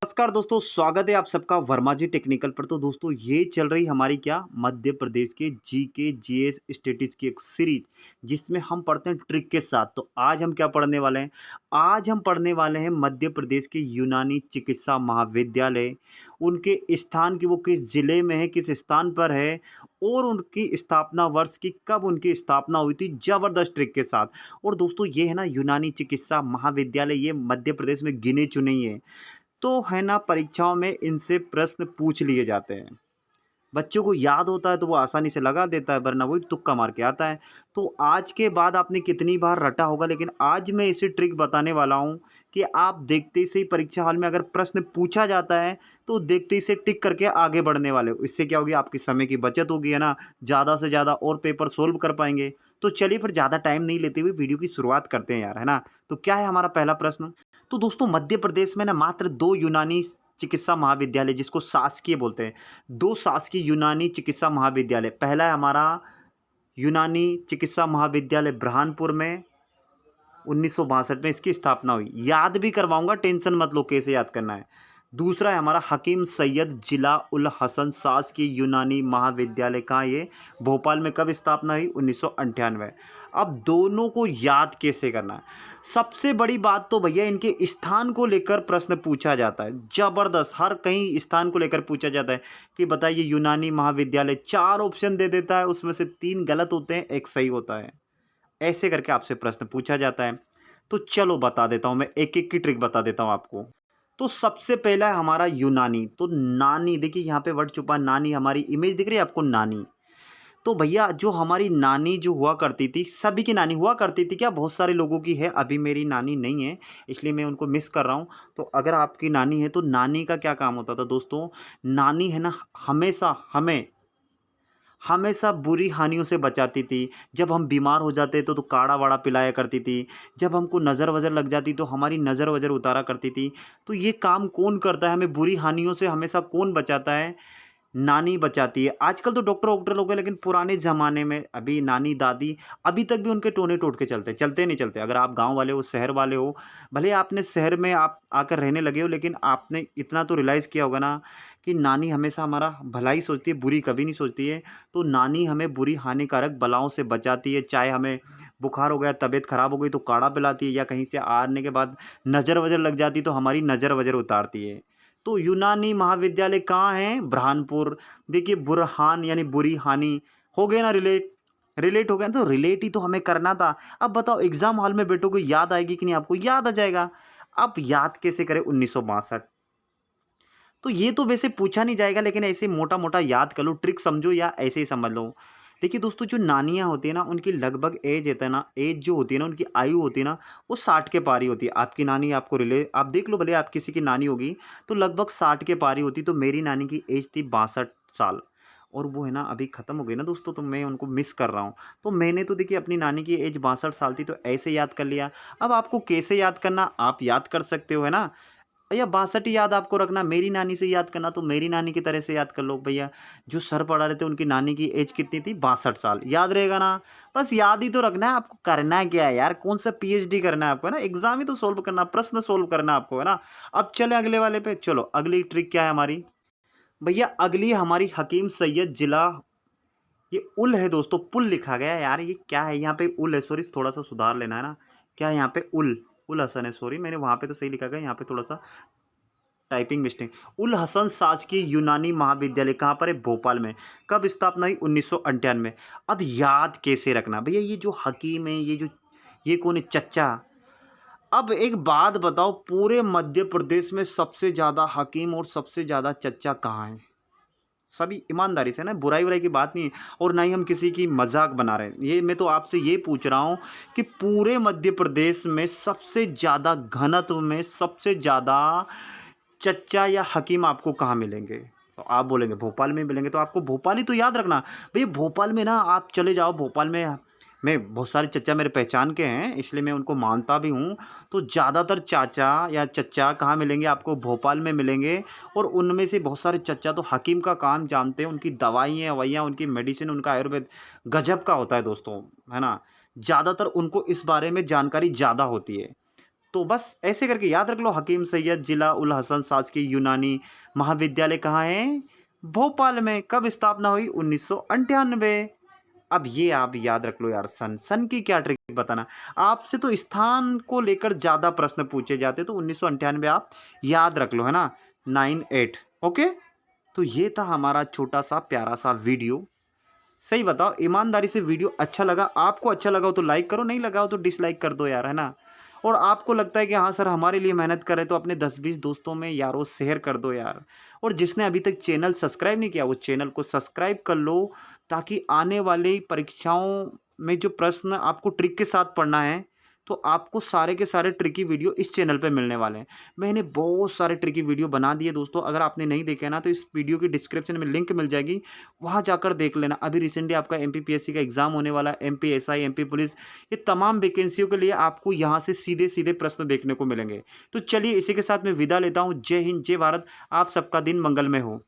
नमस्कार दोस्तों, स्वागत है आप सबका वर्मा जी टेक्निकल पर। तो दोस्तों ये चल रही हमारी क्या मध्य प्रदेश के जीके जीएस स्टेटिस्टिक्स की एक सीरीज, जिसमें हम पढ़ते हैं ट्रिक के साथ। तो आज हम क्या पढ़ने वाले हैं? आज हम पढ़ने वाले हैं मध्य प्रदेश के यूनानी चिकित्सा महाविद्यालय, उनके स्थान की, वो किस जिले में है, किस स्थान पर है, और उनकी स्थापना वर्ष की, कब उनकी स्थापना हुई थी, जबरदस्त ट्रिक के साथ। और दोस्तों ये है ना यूनानी चिकित्सा महाविद्यालय, ये मध्य प्रदेश में गिने चुने ही है। तो है ना, परीक्षाओं में इनसे प्रश्न पूछ लिए जाते हैं। बच्चों को याद होता है तो वो आसानी से लगा देता है, वरना वही तुक्का मार के आता है। तो आज के बाद आपने कितनी बार रटा होगा, लेकिन आज मैं ऐसी ट्रिक बताने वाला हूँ कि आप देखते से ही परीक्षा हॉल में अगर प्रश्न पूछा जाता है तो देखते ही से टिक करके आगे बढ़ने वाले हो। इससे क्या होगी, आपकी समय की बचत होगी, है ना, ज़्यादा से ज़्यादा और पेपर सोल्व कर पाएंगे। तो चलिए फिर ज़्यादा टाइम नहीं लेते हुए वीडियो की शुरुआत करते हैं यार, है ना। तो क्या है हमारा पहला प्रश्न? तो दोस्तों मध्य प्रदेश में ना मात्र दो यूनानी चिकित्सा महाविद्यालय, जिसको शासकीय बोलते हैं, दो शासकीय यूनानी चिकित्सा महाविद्यालय। पहला है हमारा यूनानी चिकित्सा महाविद्यालय बुरहानपुर में, 1962 में इसकी स्थापना हुई। याद भी करवाऊंगा, टेंशन मत लो कैसे याद करना है। दूसरा है हमारा हकीम सैयद जिला उल हसन शासकीय यूनानी महाविद्यालय। कहाँ ये? भोपाल में। कब स्थापना हुई? 1998। अब दोनों को याद कैसे करना है? सबसे बड़ी बात तो भैया, इनके स्थान को लेकर प्रश्न पूछा जाता है। जबरदस्त, हर कहीं स्थान को लेकर पूछा जाता है कि बताइए यूनानी महाविद्यालय। चार ऑप्शन दे देता है, उसमें से तीन गलत होते हैं, एक सही होता है। ऐसे करके आपसे प्रश्न पूछा जाता है। तो चलो बता देता हूं, मैं एक एक की ट्रिक बता देता हूं आपको। तो सबसे पहला है हमारा यूनानी। तो नानी, देखिए यहाँ पे वर्ड छुपा, नानी, हमारी इमेज दिख रही है आपको, नानी। तो भैया जो हमारी नानी जो हुआ करती थी, सभी की नानी हुआ करती थी क्या? बहुत सारे लोगों की है, अभी मेरी नानी नहीं है इसलिए मैं उनको मिस कर रहा हूँ। तो अगर आपकी नानी है तो नानी का क्या काम होता था दोस्तों? नानी है ना, हमेशा हमें हमेशा बुरी हानियों से बचाती थी। जब हम बीमार हो जाते तो काढ़ा वाड़ा पिलाया करती थी। जब हमको नज़र वज़र लग जाती तो हमारी नज़र वज़र उतारा करती थी। तो ये काम कौन करता है? हमें बुरी हानियों से हमेशा कौन बचाता है? नानी बचाती है। आजकल तो डॉक्टर वॉक्टर लोग हैं, लेकिन पुराने ज़माने में अभी नानी दादी अभी तक भी उनके टोने टोट के चलते हैं। चलते नहीं चलते? अगर आप गाँव वाले हो, शहर वाले हो, भले आपने शहर में आप आकर रहने लगे हो, लेकिन आपने इतना तो रियलाइज़ किया होगा ना कि नानी हमेशा हमारा भला ही सोचती है, बुरी कभी नहीं सोचती है। तो नानी हमें बुरी हानिकारक बलाओं से बचाती है। चाहे हमें बुखार हो गया, तबीयत खराब हो गई तो काढ़ा पिलाती है, या कहीं से आने के बाद नज़र वज़र लग जाती तो हमारी नज़र वज़र उतारती है। तो यूनानी महाविद्यालय कहाँ है? बुरहानपुर। देखिए बुरहान यानी बुरी हानि, हो गया ना रिलेट? रिलेट हो गया ना, तो रिलेट ही तो हमें करना था। अब बताओ एग्जाम हॉल में बैठोगे, याद आएगी कि नहीं? आपको याद आ जाएगा। अब याद कैसे करें? 1962। तो ये तो वैसे पूछा नहीं जाएगा, लेकिन ऐसे मोटा मोटा याद कर लो, ट्रिक समझो या ऐसे ही समझ लो। देखिए दोस्तों, जो नानियाँ होती है ना, उनकी लगभग एज है ना, एज जो होती है ना, उनकी आयु होती है ना, वो 60 के पार ही होती है। आपकी नानी आपको रिले आप देख लो, भले आप किसी की नानी होगी तो लगभग 60 के पार ही होती। तो मेरी नानी की एज थी 62 साल, और वो है ना अभी ख़त्म हो गई ना दोस्तों, तो मैं उनको मिस कर रहा हूँ। तो मैंने तो देखिए अपनी नानी की एज 62 साल थी, तो ऐसे याद कर लिया। अब आपको कैसे याद करना, आप याद कर सकते हो, है ना। भैया 62 याद आपको रखना, मेरी नानी से याद करना तो मेरी नानी की तरह से याद कर लो भैया। जो सर पढ़ा रहे थे उनकी नानी की एज कितनी थी? 62 साल। याद रहेगा ना? बस याद ही तो रखना है आपको। करना क्या है यार? कौन सा पीएचडी करना है आपको, है ना। एग्जाम ही तो सोल्व करना, प्रश्न सोल्व करना है आपको, है ना। अब चले अगले वाले पे। चलो अगली ट्रिक क्या है हमारी? भैया अगली हमारी हकीम सैयद जिला, ये उल है दोस्तों, पुल लिखा गया है यार, ये क्या है? यहाँ पे उल है, सॉरी थोड़ा सा सुधार लेना है ना। क्या है यहाँ पे? उल, उल हसन है, सॉरी मैंने वहाँ पे तो सही लिखा गया, यहाँ पे थोड़ा सा टाइपिंग मिस्टेक। उल हसन शासकीय यूनानी महाविद्यालय कहाँ पर है? भोपाल में। कब स्थापना हुई? 1998। अब याद कैसे रखना भैया? ये जो हकीम है, ये कौन है? चच्चा। अब एक बात बताओ, पूरे मध्य प्रदेश में सबसे ज़्यादा हकीम और सबसे ज़्यादा चच्चा कहाँ है? सभी ईमानदारी से ना, बुराई वुराई की बात नहीं है, और ना ही हम किसी की मजाक बना रहे हैं। ये मैं तो आपसे ये पूछ रहा हूँ कि पूरे मध्य प्रदेश में सबसे ज़्यादा घनत्व में सबसे ज़्यादा चच्चा या हकीम आपको कहाँ मिलेंगे? तो आप बोलेंगे भोपाल में मिलेंगे, तो आपको भोपाल ही तो याद रखना। भैया भोपाल में ना आप चले जाओ, भोपाल में मैं बहुत सारे चच्चा मेरे पहचान के हैं, इसलिए मैं उनको मानता भी हूँ। तो ज़्यादातर चाचा या चच्चा कहाँ मिलेंगे आपको? भोपाल में मिलेंगे। और उनमें से बहुत सारे चच्चा तो हकीम का काम जानते हैं, उनकी दवाइयाँ ववाइयाँ, उनकी मेडिसिन, उनका आयुर्वेद गजब का होता है दोस्तों, है ना। ज़्यादातर उनको इस बारे में जानकारी ज़्यादा होती है। तो बस ऐसे करके याद रख लो, हकीम सैयद जिला उल हसन शासकीय यूनानी महाविद्यालय कहाँ है? भोपाल में। कब स्थापना हुई? 1998। अब ये आप याद रख लो यार, सन सन की क्या ट्रिक बताना। आपसे तो स्थान को लेकर ज़्यादा प्रश्न पूछे जाते, तो 1998 आप याद रख लो, है ना? 98। ओके। तो ये था हमारा छोटा सा प्यारा सा वीडियो। सही बताओ, ईमानदारी से वीडियो अच्छा लगा? आपको अच्छा लगा हो तो लाइक करो, नहीं लगा हो तो डिसलाइक कर दो यार, है ना? और आपको लगता है कि हाँ सर हमारे लिए मेहनत करें, तो अपने 10-20 दोस्तों में यारों शेयर कर दो यार। और जिसने अभी तक चैनल सब्सक्राइब नहीं किया वो चैनल को सब्सक्राइब कर लो, ताकि आने वाली परीक्षाओं में जो प्रश्न आपको ट्रिक के साथ पढ़ना है, तो आपको सारे के सारे ट्रिकी वीडियो इस चैनल पे मिलने वाले हैं। मैंने बहुत सारे ट्रिकी वीडियो बना दिए दोस्तों, अगर आपने नहीं देखे ना तो इस वीडियो की डिस्क्रिप्शन में लिंक मिल जाएगी, वहाँ जाकर देख लेना। अभी रिसेंटली आपका एमपीपीएससी का एग्जाम होने वाला है, एमपी एसआई, एमपी पुलिस, ये तमाम वैकेंसियों के लिए आपको यहाँ से सीधे सीधे प्रश्न देखने को मिलेंगे। तो चलिए इसी के साथ मैं विदा लेता हूँ। जय हिंद, जय भारत। आप सबका दिन मंगलमय हो।